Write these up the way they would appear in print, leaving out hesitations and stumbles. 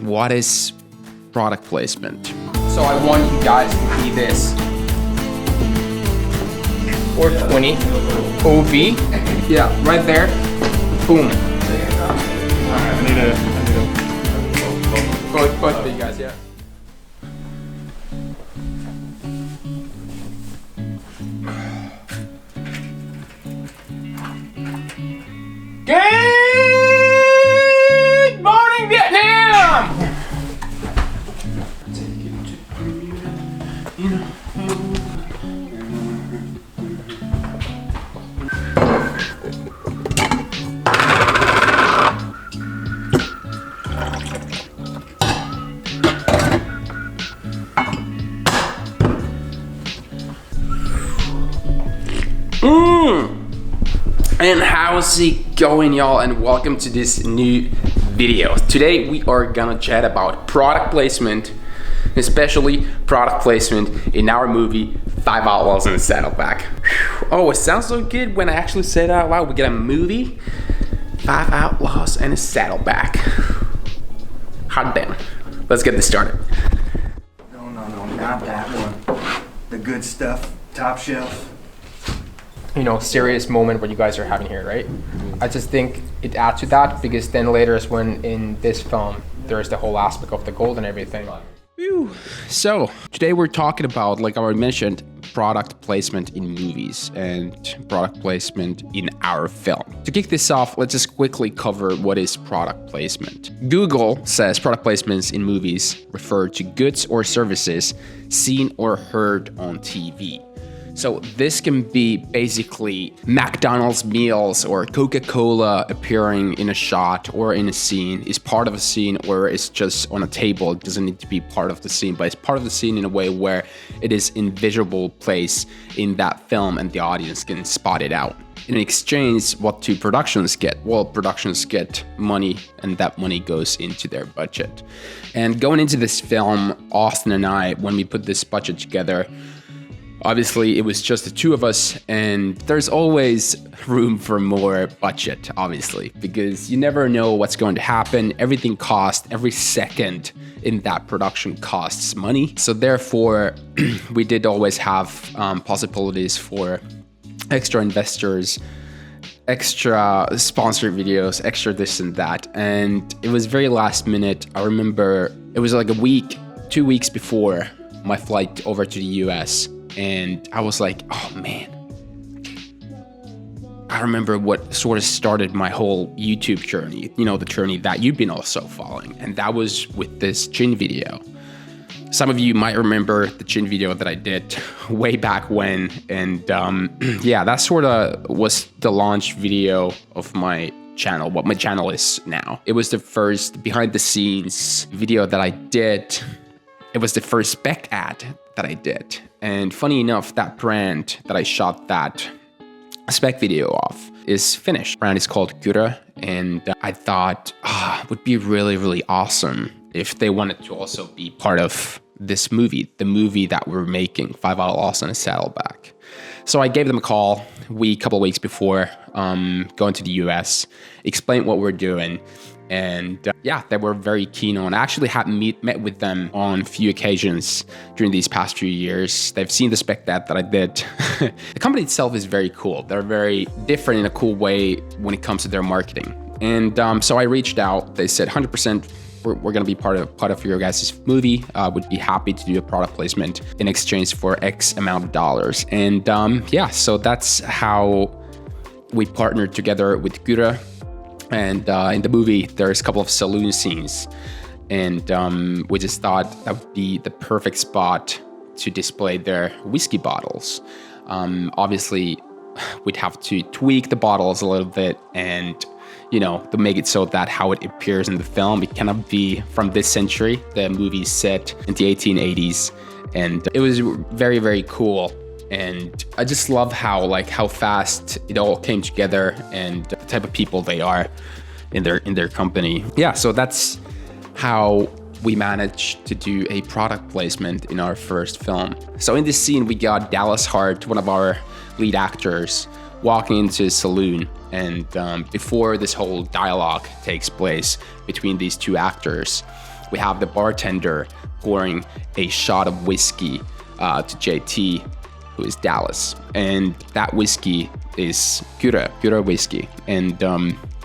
what is product placement? So I want you guys to be this. 420 OV. Yeah, right there. Boom. I need a Both of you guys, yeah. Good morning, Vietnam! And how's it going, y'all, and welcome to this new video. Today we are gonna chat about product placement, especially product placement in our movie 5 Outlaws and a Saddlebag. Oh, it sounds so good when I actually say it out loud. We get a movie, 5 Outlaws and a Saddlebag. Hot damn. Let's get this started. No, not that one. The good stuff, top shelf. Serious moment what you guys are having here, right? I just think it adds to that because then later is when in this film there's the whole aspect of the gold and everything. Whew. So today we're talking about, like I already mentioned, product placement in movies and product placement in our film. To kick this off, let's just quickly cover what is product placement. Google says product placements in movies refer to goods or services seen or heard on TV. So this can be basically McDonald's meals or Coca-Cola appearing in a shot or in a scene, is part of a scene, or it's just on a table. It doesn't need to be part of the scene, but it's part of the scene in a way where it is in visible place in that film and the audience can spot it out. In exchange, what do productions get? Well, productions get money, and that money goes into their budget. And going into this film, Austin and I, when we put this budget together, obviously, it was just the two of us, and there's always room for more budget, obviously, because you never know what's going to happen. Everything costs, every second in that production costs money. So therefore, we did always have possibilities for extra investors, extra sponsored videos, extra this and that. And it was very last minute. I remember it was like a week, 2 weeks before my flight over to the US. And I was like, oh man. I remember what sort of started my whole YouTube journey, the journey that you've been also following. And that was with this gin video. Some of you might remember the gin video that I did way back when. And yeah, that sort of was the launch video of my channel, what my channel is now. It was the first behind the scenes video that I did. It was the first spec ad that I did. And funny enough, that brand that I shot that spec video off is Finnish. The brand is called Gura. And I thought, it would be really, really awesome if they wanted to also be part of this movie, the movie that we're making, 5 Outlaws and a Saddlebag. So I gave them a call a couple of weeks before going to the US, explained what we're doing. And yeah, they were very keen on. I actually had met with them on a few occasions during these past few years. They've seen the spec that I did. The company itself is very cool. They're very different in a cool way when it comes to their marketing. And so I reached out. They said 100%. We're going to be part of your guys' movie. Would be happy to do a product placement in exchange for X amount of dollars. And yeah, so that's how we partnered together with Gura. And in the movie, there's a couple of saloon scenes. And we just thought that would be the perfect spot to display their whiskey bottles. Obviously, we'd have to tweak the bottles a little bit and, to make it so that how it appears in the film, it cannot be from this century. The movie's set in the 1880s. And it was very, very cool. And I just love how fast it all came together and the type of people they are in their company. Yeah, so that's how we managed to do a product placement in our first film. So in this scene, we got Dallas Hart, one of our lead actors, walking into a saloon. And before this whole dialogue takes place between these two actors, we have the bartender pouring a shot of whiskey to JT, who is Dallas. And that whiskey is Gura whiskey. And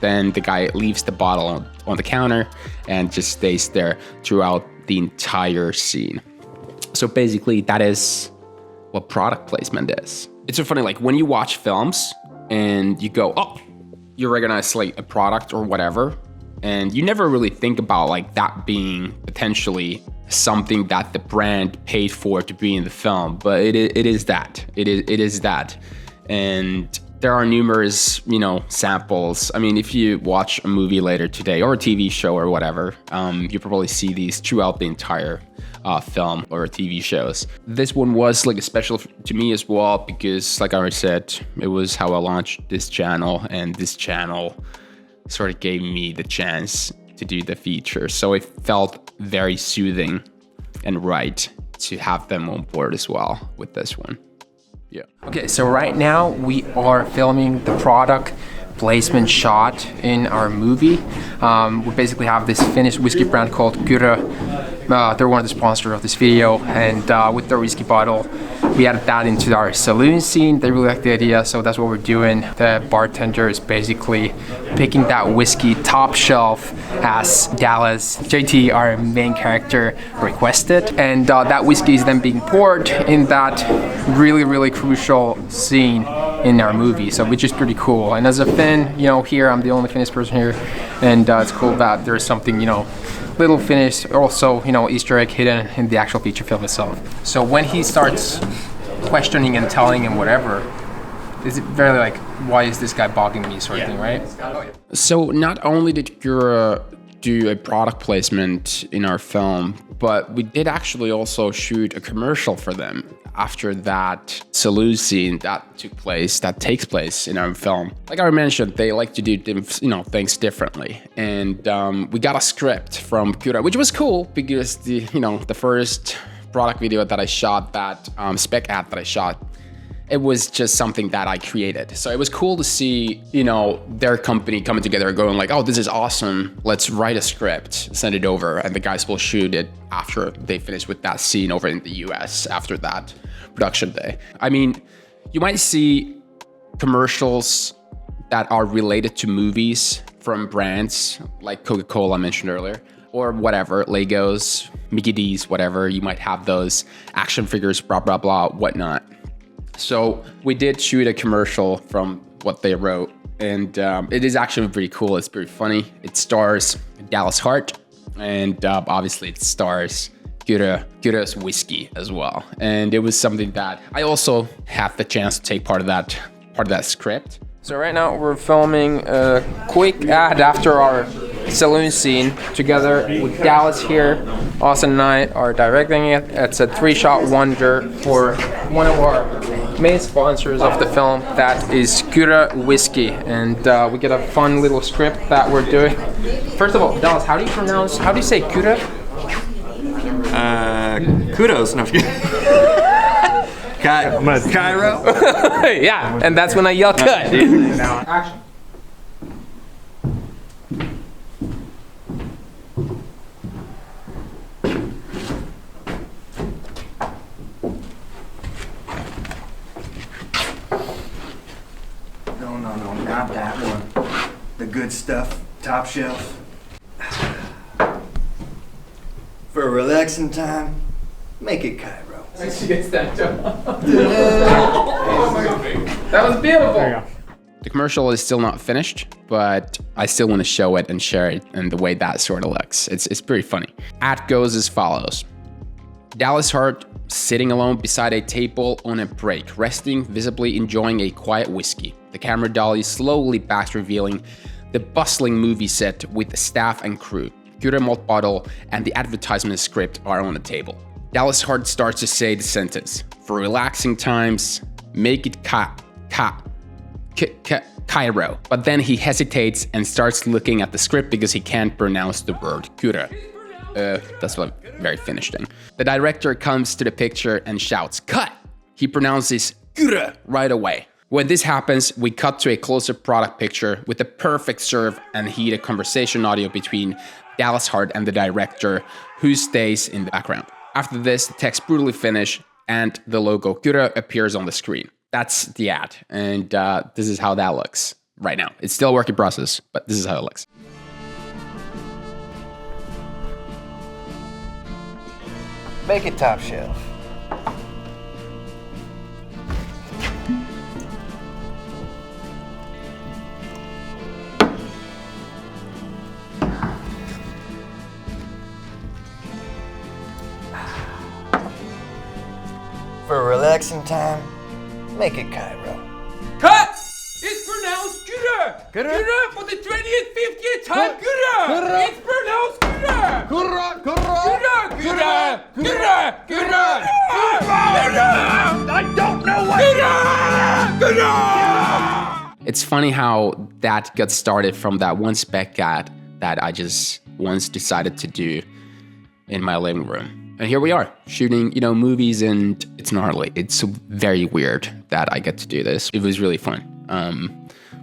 then the guy leaves the bottle on the counter and just stays there throughout the entire scene. So basically, that is what product placement is. It's so funny, like when you watch films and you go, oh, you recognize like a product or whatever, and you never really think about like that being potentially something that the brand paid for to be in the film, but it is that. It is that. And there are numerous, samples. I mean, if you watch a movie later today or a TV show or whatever, you probably see these throughout the entire film or TV shows. This one was like a special to me as well because, like I said, it was how I launched this channel, and this channel sort of gave me the chance to do the feature. So it felt very soothing and right to have them on board as well with this one. Yeah. Okay, so right now we are filming the product placement shot in our movie. We basically have this Finnish whiskey brand called Gura. They're one of the sponsors of this video, and with their whiskey bottle, we added that into our saloon scene. They really liked the idea, so that's what we're doing. The bartender is basically picking that whiskey top shelf as Dallas, JT, our main character, requested. And that whiskey is then being poured in that really, really crucial scene in our movie, so which is pretty cool. And as a Finn, here I'm the only Finnish person here, and it's cool that there's something, little Finnish, also, Easter egg hidden in the actual feature film itself. So when he starts questioning and telling him whatever, is it very like, why is this guy bogging me sort of thing, right? So not only did Gura do a product placement in our film, but we did actually also shoot a commercial for them after that saloon scene that takes place in our film. Like I mentioned, they like to do things differently, and we got a script from Gura, which was cool because the first product video that I shot, that spec ad that I shot, it was just something that I created. So it was cool to see, their company coming together and going like, oh, this is awesome. Let's write a script, send it over, and the guys will shoot it after they finish with that scene over in the US after that production day. I mean, you might see commercials that are related to movies from brands like Coca-Cola I mentioned earlier, or whatever, Legos, Mickey D's, whatever. You might have those action figures, blah, blah, blah, whatnot. So we did shoot a commercial from what they wrote, and it is actually pretty cool. It's pretty funny. It stars Dallas Hart, and obviously it stars Gura's whiskey as well. And it was something that I also had the chance to take part of that script. So right now we're filming a quick ad after our saloon scene together with Dallas here. Austin and I are directing it. It's a 3-shot wonder for one of our main sponsors of the film, that is Gura whiskey, and we get a fun little script that we're doing. First of all, Dallas, how do you say Gura? Kudos. No, Cairo. Yeah, and that's when I yell cut. Now, action. No, not that one. The good stuff, top shelf. For a relaxing time, make it Cairo. She gets that joke. That was beautiful. The commercial is still not finished, but I still want to show it and share it and the way that sort of looks. It's pretty funny. Ad goes as follows. Dallas Hart sitting alone beside a table on a break, resting, visibly enjoying a quiet whiskey. The camera dollies slowly back, revealing the bustling movie set with the staff and crew. Gura malt bottle and the advertisement script are on the table. Dallas Hart starts to say the sentence, for relaxing times, make it Cairo. But then he hesitates and starts looking at the script because he can't pronounce the word Gura. That's what very Finnish thing. The director comes to the picture and shouts, cut! He pronounces Gura right away. When this happens, we cut to a closer product picture with the perfect serve and heated conversation audio between Dallas Hart and the director, who stays in the background. After this, the text brutally finish and the logo Kura appears on the screen. That's the ad, and this is how that looks right now. It's still a work in process, but this is how it looks. Make it top shelf. For relaxing time, make it Cairo. Cut! It's pronounced Kura! Kura for the 20th, 50th time, Kura! It's pronounced Kura! Kura! Kura! Kura! Kura! Kura! I don't know what. It's funny how that got started from that one spec ad that I just once decided to do in my living room. And here we are, shooting, movies, and it's gnarly. It's very weird that I get to do this. It was really fun.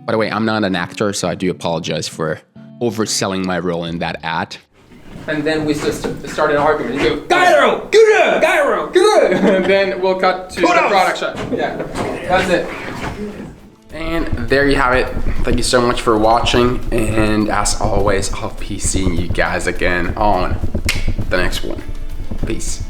By the way, I'm not an actor, so I do apologize for overselling my role in that ad. And then we just started an argument. You go, Cairo! Kura! Cairo! Kura! And then we'll cut to the product shot. Yeah, that's it. And there you have it. Thank you so much for watching. And as always, I'll be seeing you guys again on the next one. Peace.